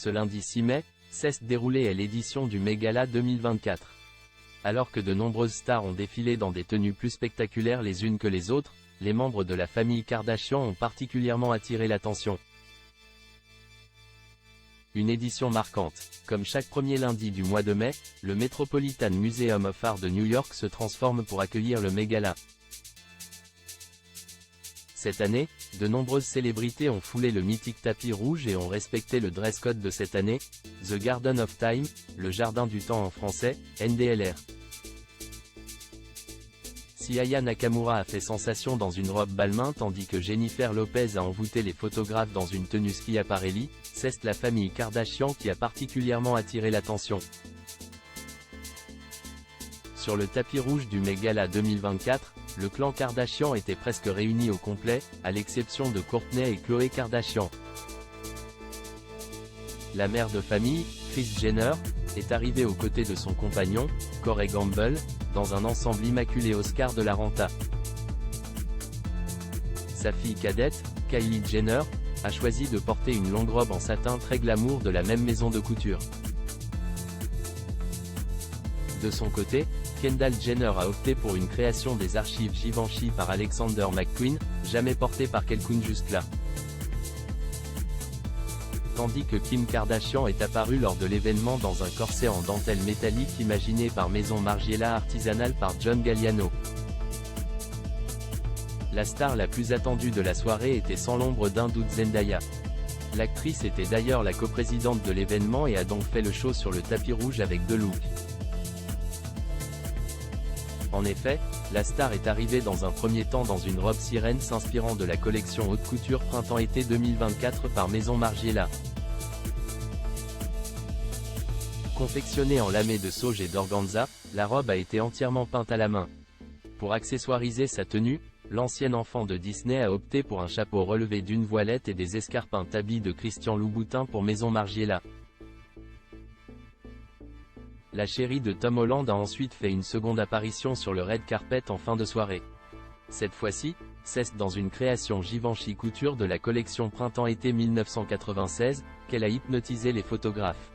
Ce lundi 6 mai, s'est déroulée l'édition du Met Gala 2024. Alors que de nombreuses stars ont défilé dans des tenues plus spectaculaires les unes que les autres, les membres de la famille Kardashian ont particulièrement attiré l'attention. Une édition marquante. Comme chaque premier lundi du mois de mai, le Metropolitan Museum of Art de New York se transforme pour accueillir le Met Gala. Cette année, de nombreuses célébrités ont foulé le mythique tapis rouge et ont respecté le dress code de cette année, The Garden of Time, le jardin du temps en français, NDLR. Si Aya Nakamura a fait sensation dans une robe balmain tandis que Jennifer Lopez a envoûté les photographes dans une tenue Schiaparelli, c'est la famille Kardashian qui a particulièrement attiré l'attention. Sur le tapis rouge du Met Gala 2024, le clan Kardashian était presque réuni au complet, à l'exception de Kourtney et Khloé Kardashian. La mère de famille, Kris Jenner, est arrivée aux côtés de son compagnon, Corey Gamble, dans un ensemble immaculé Oscar de la Renta. Sa fille cadette, Kylie Jenner, a choisi de porter une longue robe en satin très glamour de la même maison de couture. De son côté, Kendall Jenner a opté pour une création des archives Givenchy par Alexander McQueen, jamais portée par quelqu'un jusque-là. Tandis que Kim Kardashian est apparue lors de l'événement dans un corset en dentelle métallique imaginé par Maison Margiela artisanale par John Galliano. La star la plus attendue de la soirée était sans l'ombre d'un doute Zendaya. L'actrice était d'ailleurs la coprésidente de l'événement et a donc fait le show sur le tapis rouge avec deux looks. En effet, la star est arrivée dans un premier temps dans une robe sirène s'inspirant de la collection haute couture printemps-été 2024 par Maison Margiela. Confectionnée en lamé de sauge et d'organza, la robe a été entièrement peinte à la main. Pour accessoiriser sa tenue, l'ancienne enfant de Disney a opté pour un chapeau relevé d'une voilette et des escarpins tabis de Christian Louboutin pour Maison Margiela. La chérie de Tom Holland a ensuite fait une seconde apparition sur le red carpet en fin de soirée. Cette fois-ci, c'est dans une création Givenchy couture de la collection printemps-été 1996, qu'elle a hypnotisé les photographes.